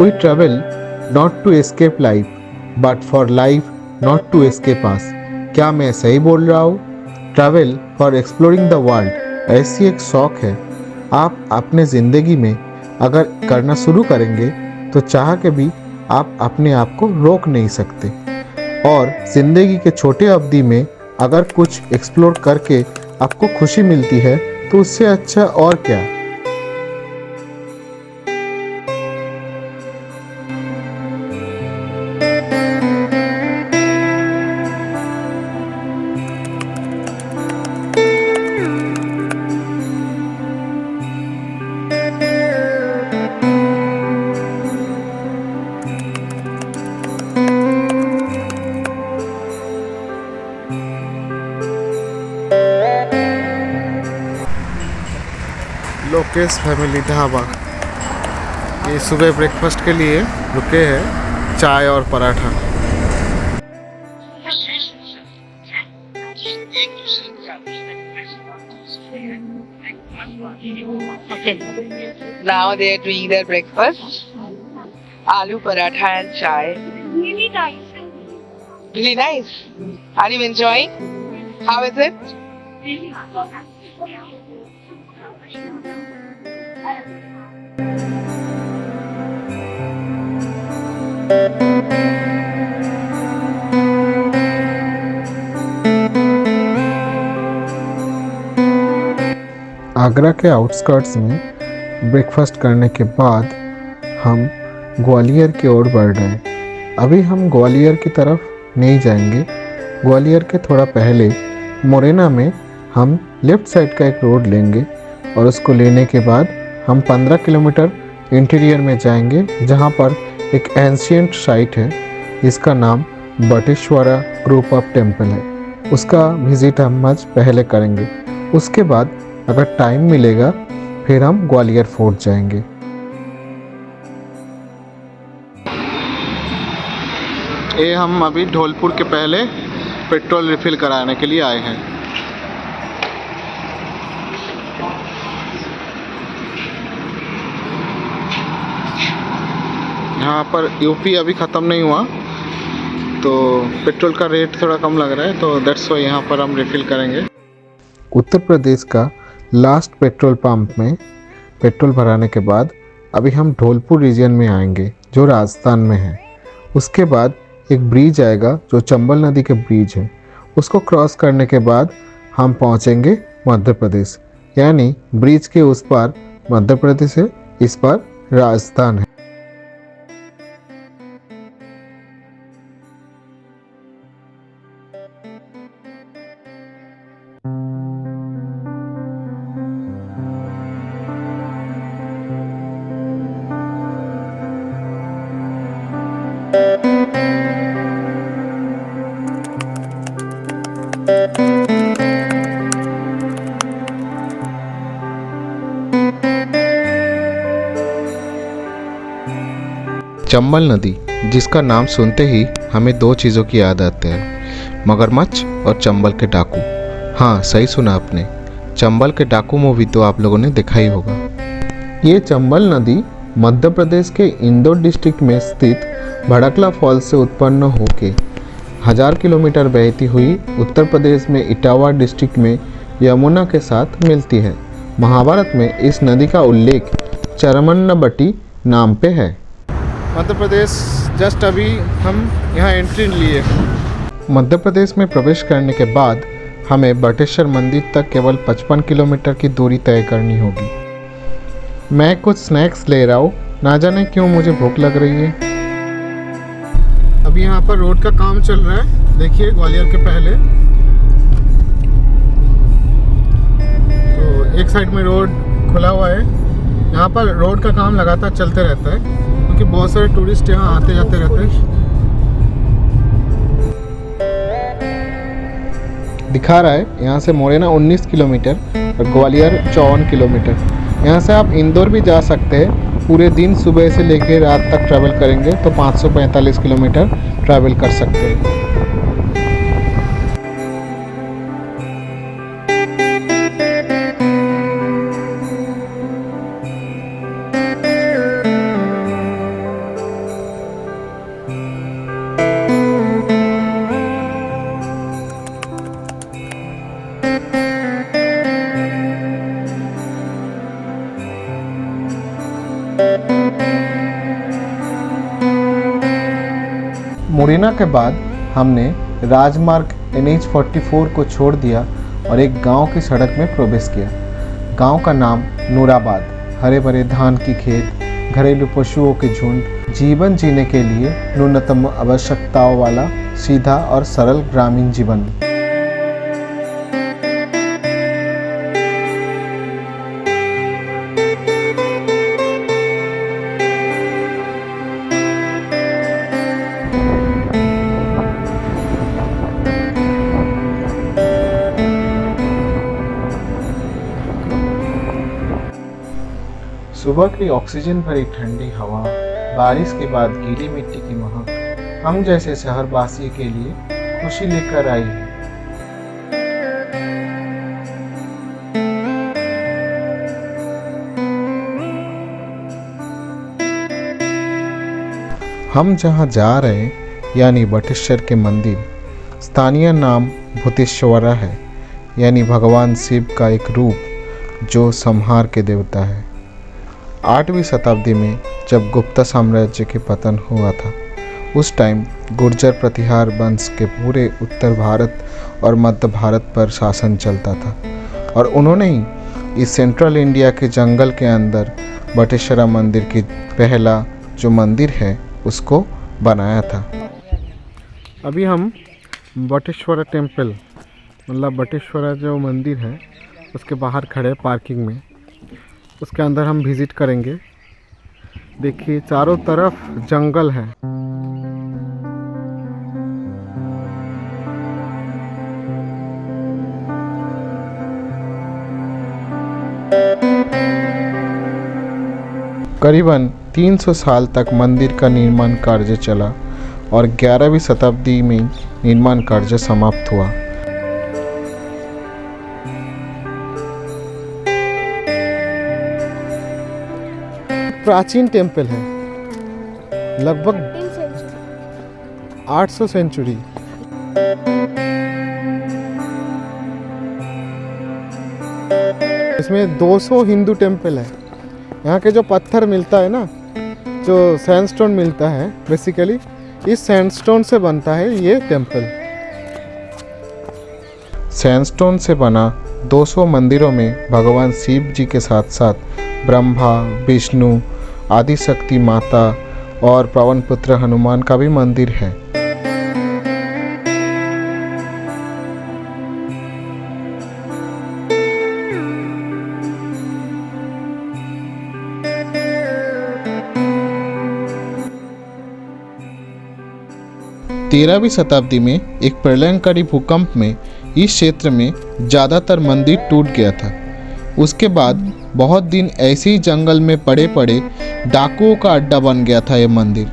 We travel not to escape life but for life not to escape us. क्या मैं सही बोल रहा हूँ? Travel for exploring the world ऐसी एक शौक है आप अपने ज़िंदगी में अगर करना शुरू करेंगे तो चाह के भी आप अपने आप को रोक नहीं सकते। और ज़िंदगी के छोटे अवधि में अगर कुछ एक्सप्लोर करके आपको खुशी मिलती है तो उससे अच्छा और क्या। लोकेश फैमिली ढाबा, ये सुबह ब्रेकफास्ट के लिए रुके हैं, चाय और paratha. Now they are doing their breakfast. Aloo paratha and chai. Really nice. Really nice. Are you enjoying? How is it? Really nice. Agra के आउटस्कर्ट्स में ब्रेकफास्ट करने के बाद हम ग्वालियर की ओर बढ़ रहे हैं। अभी हम ग्वालियर की तरफ नहीं जाएंगे। ग्वालियर के थोड़ा पहले मोरेना में हम लेफ़्ट साइड का एक रोड लेंगे और उसको लेने के बाद हम 15 किलोमीटर इंटीरियर में जाएंगे, जहाँ पर एक एंशियंट साइट है जिसका नाम बटेश्वरा ग्रुप ऑफ टेम्पल है। उसका विज़िट हम आज पहले करेंगे। उसके बाद अगर टाइम मिलेगा फिर हम ग्वालियर फोर्ट जाएंगे। ये हम अभी धौलपुर के पहले पेट्रोल रिफ़िल कराने के लिए आए हैं। यहाँ पर यूपी अभी ख़त्म नहीं हुआ तो पेट्रोल का रेट थोड़ा कम लग रहा है, तो दैट्स वाई यहाँ पर हम रिफ़िल करेंगे। उत्तर प्रदेश का लास्ट पेट्रोल पंप में पेट्रोल भराने के बाद अभी हम धौलपुर रीजन में आएंगे जो राजस्थान में है। उसके बाद एक ब्रिज आएगा जो चंबल नदी के ब्रिज है, उसको क्रॉस करने के बाद हम पहुंचेंगे मध्य प्रदेश। यानी ब्रिज के उस पार मध्य प्रदेश है, इस पार राजस्थान है। चंबल नदी, जिसका नाम सुनते ही हमें दो चीज़ों की याद आते हैं, मगरमच्छ और चंबल के डाकू। हाँ, सही सुना आपने, चंबल के डाकू मूवी तो आप लोगों ने देखा ही होगा। ये चंबल नदी मध्य प्रदेश के इंदौर डिस्ट्रिक्ट में स्थित भड़कला फॉल्स से उत्पन्न होकर 1000 किलोमीटर बहती हुई उत्तर प्रदेश में इटावा डिस्ट्रिक्ट में यमुना के साथ मिलती है। महाभारत में इस नदी का उल्लेख चरमन्नबटी नाम पे है। मध्य प्रदेश जस्ट अभी हम यहाँ एंट्री लिए। मध्य प्रदेश में प्रवेश करने के बाद हमें बटेश्वर मंदिर तक केवल 55 किलोमीटर की दूरी तय करनी होगी। मैं कुछ स्नैक्स ले रहा हूँ, ना जाने क्यों मुझे भूख लग रही है। अभी यहाँ पर रोड का काम चल रहा है, देखिए ग्वालियर के पहले। तो एक साइड में रोड खुला हुआ है, यहाँ पर रोड का काम लगातार चलते रहता है क्योंकि बहुत सारे टूरिस्ट यहाँ आते जाते रहते हैं। दिखा रहा है यहाँ से मोरेना 19 किलोमीटर और ग्वालियर 54 किलोमीटर। यहाँ से आप इंदौर भी जा सकते हैं। पूरे दिन सुबह से लेकर रात तक ट्रैवल करेंगे तो 545 किलोमीटर ट्रैवल कर सकते हैं। मुरैना के बाद हमने राजमार्ग NH-44 को छोड़ दिया और एक गांव की सड़क में प्रवेश किया। गांव का नाम नूराबाद। हरे भरे धान की खेत, घरेलू पशुओं के झुंड, जीवन जीने के लिए न्यूनतम आवश्यकताओं वाला सीधा और सरल ग्रामीण जीवन। सुबह की ऑक्सीजन भरी ठंडी हवा, बारिश के बाद गीली मिट्टी की महक हम जैसे शहरवासी के लिए खुशी लेकर आई है। हम जहाँ जा रहे हैं यानी बटेश्वर के मंदिर, स्थानीय नाम भूतेश्वरा है, यानी भगवान शिव का एक रूप जो संहार के देवता है। 8वीं शताब्दी में जब गुप्ता साम्राज्य के पतन हुआ था, उस टाइम गुर्जर प्रतिहार वंश के पूरे उत्तर भारत और मध्य भारत पर शासन चलता था और उन्होंने ही इस सेंट्रल इंडिया के जंगल के अंदर बटेश्वरा मंदिर की पहला जो मंदिर है उसको बनाया था। अभी हम बटेश्वरा टेम्पल मतलब बटेश्वरा जो मंदिर है उसके बाहर खड़े पार्किंग में, उसके अंदर हम विज़िट करेंगे। देखिए चारों तरफ जंगल है। करीबन 300 साल तक मंदिर का निर्माण कार्य चला और 11वीं शताब्दी में निर्माण कार्य समाप्त हुआ। प्राचीन टेम्पल है, लगभग 800 सेंचुरी। इसमें 200 हिंदू टेम्पल है। यहाँ के जो पत्थर मिलता है ना, जो सैंडस्टोन मिलता है, बेसिकली इस सैंडस्टोन से बनता है ये टेम्पल। सैंडस्टोन से बना 200 मंदिरों में भगवान शिव जी के साथ साथ ब्रह्मा, विष्णु, आदि शक्ति माता और पवन पुत्र हनुमान का भी मंदिर है। तेरहवीं शताब्दी में एक प्रलयंकारी भूकंप में इस क्षेत्र में ज़्यादातर मंदिर टूट गया था। उसके बाद बहुत दिन ऐसे ही जंगल में पड़े पड़े डाकुओं का अड्डा बन गया था यह मंदिर।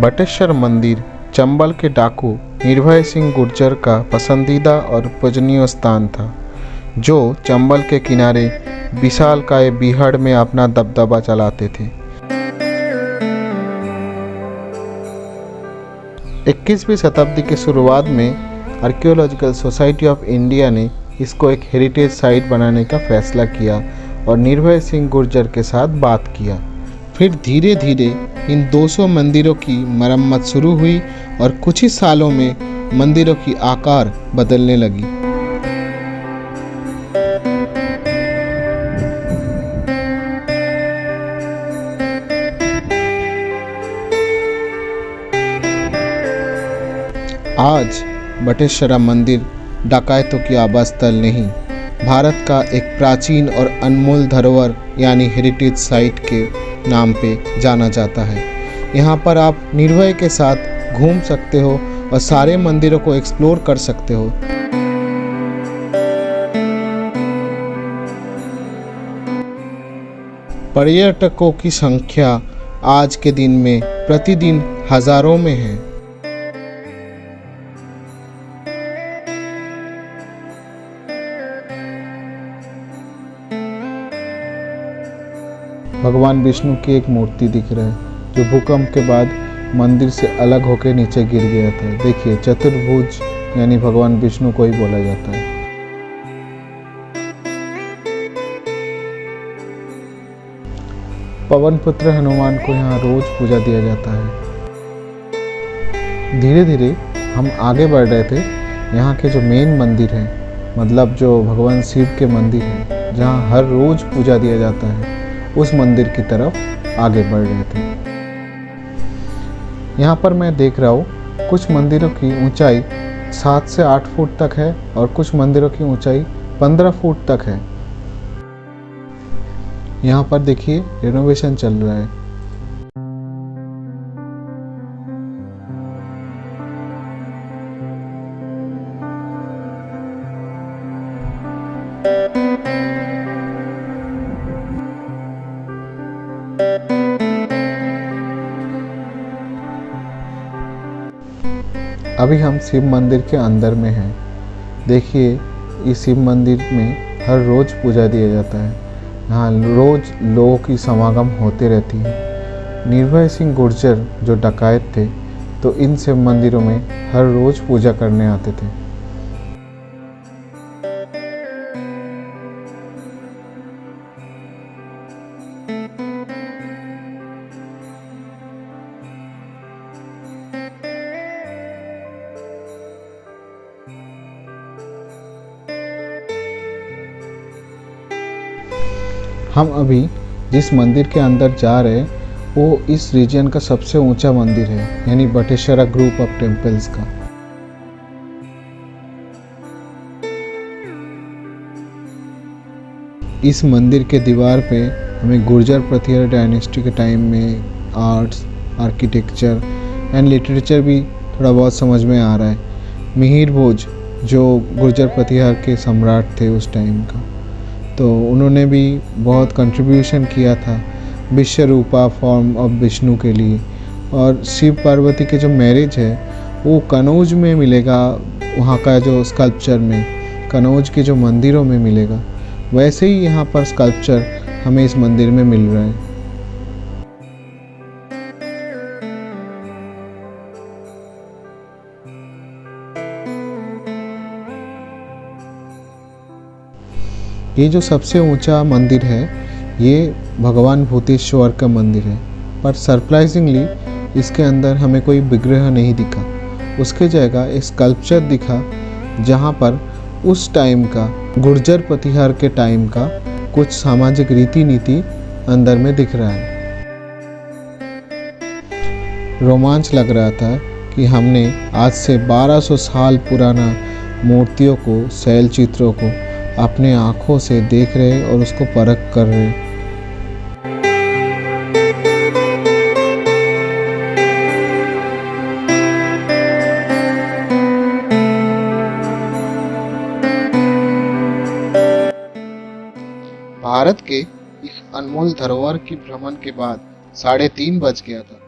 बटेश्वर मंदिर चंबल के डाकू निर्भय सिंह गुर्जर का पसंदीदा और पूजनीय स्थान था, जो चंबल के किनारे विशालकाय बीहड़ में अपना दबदबा चलाते थे। 21वीं शताब्दी की शुरुआत में आर्कियोलॉजिकल सोसाइटी ऑफ इंडिया ने इसको एक हेरिटेज साइट बनाने का फैसला किया और निर्भय सिंह गुर्जर के साथ बात किया। फिर धीरे धीरे इन 200 मंदिरों की मरम्मत शुरू हुई और कुछ ही सालों में मंदिरों की आकार बदलने लगी। आज बटेश्वरा मंदिर डकैतों की आवासस्थल नहीं, भारत का एक प्राचीन और अनमोल धरोहर यानी हेरिटेज साइट के नाम पे जाना जाता है। यहाँ पर आप निर्भय के साथ घूम सकते हो और सारे मंदिरों को एक्सप्लोर कर सकते हो। पर्यटकों की संख्या आज के दिन में प्रतिदिन हजारों में है। भगवान विष्णु की एक मूर्ति दिख रहा है जो भूकंप के बाद मंदिर से अलग होकर नीचे गिर गया था। देखिए चतुर्भुज यानी भगवान विष्णु को ही बोला जाता है। पवन पुत्र हनुमान को यहाँ रोज पूजा दिया जाता है। धीरे धीरे हम आगे बढ़ रहे थे। यहाँ के जो मेन मंदिर है, मतलब जो भगवान शिव के मंदिर है जहाँ हर रोज पूजा दिया जाता है, उस मंदिर की तरफ आगे बढ़ रहे थे। यहाँ पर मैं देख रहा हूँ कुछ मंदिरों की ऊंचाई 7 से 8 फुट तक है और कुछ मंदिरों की ऊंचाई 15 फुट तक है। यहाँ पर देखिए रिनोवेशन चल रहा है। अभी हम शिव मंदिर के अंदर में हैं। देखिए इस शिव मंदिर में हर रोज पूजा दिया जाता है। यहाँ रोज लोगों की समागम होते रहती है। निर्भय सिंह गुर्जर जो डकैत थे, तो इन शिव मंदिरों में हर रोज पूजा करने आते थे। हम अभी जिस मंदिर के अंदर जा रहे हैं वो इस रीजन का सबसे ऊंचा मंदिर है, यानी बटेश्वरा ग्रुप ऑफ टेम्पल्स का। इस मंदिर के दीवार पे हमें गुर्जर प्रतिहार डायनेस्टी के टाइम में आर्ट्स, आर्किटेक्चर एंड लिटरेचर भी थोड़ा बहुत समझ में आ रहा है। मिहिर भोज जो गुर्जर प्रतिहार के सम्राट थे उस टाइम का, तो उन्होंने भी बहुत कंट्रीब्यूशन किया था विश्वरूपा फॉर्म ऑफ विष्णु के लिए। और शिव पार्वती के जो मैरिज है वो कनौज में मिलेगा, वहाँ का जो स्कल्पचर में कनौज के जो मंदिरों में मिलेगा, वैसे ही यहाँ पर स्कल्पचर हमें इस मंदिर में मिल रहा है। ये जो सबसे ऊंचा मंदिर है ये भगवान भूतेश्वर का मंदिर है, पर सरप्राइजिंगली इसके अंदर हमें कोई विग्रह नहीं दिखा। उसके जगह एक स्कल्पचर दिखा जहाँ पर उस टाइम का गुर्जर प्रतिहार के टाइम का कुछ सामाजिक रीति नीति अंदर में दिख रहा है। रोमांच लग रहा था कि हमने आज से 1200 साल पुराना मूर्तियों को, शैल चित्रों को अपने आँखों से देख रहे और उसको परख कर रहे। भारत के इस अनमोल धरोहर की भ्रमण के बाद 3:30 बज गया था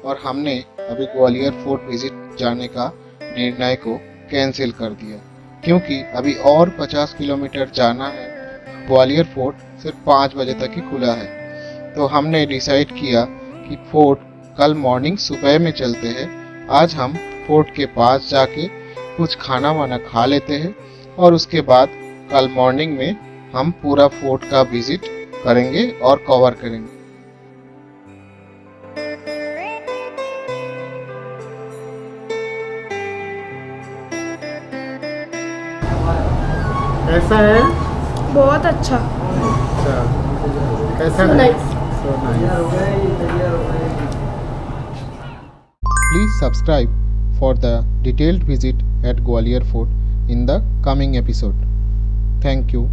और हमने अभी ग्वालियर फोर्ट विजिट जाने का निर्णय को कैंसिल कर दिया, क्योंकि अभी और 50 किलोमीटर जाना है। ग्वालियर फोर्ट सिर्फ 5 बजे तक ही खुला है, तो हमने डिसाइड किया कि फोर्ट कल मॉर्निंग सुबह में चलते हैं। आज हम फोर्ट के पास जाके कुछ खाना वाना खा लेते हैं और उसके बाद कल मॉर्निंग में हम पूरा फोर्ट का विजिट करेंगे और कवर करेंगे। कैसा है? बहुत अच्छा। अच्छा, कैसा So है? nice. So nice. Please subscribe for the detailed visit at Gwalior Fort in the coming episode. Thank you.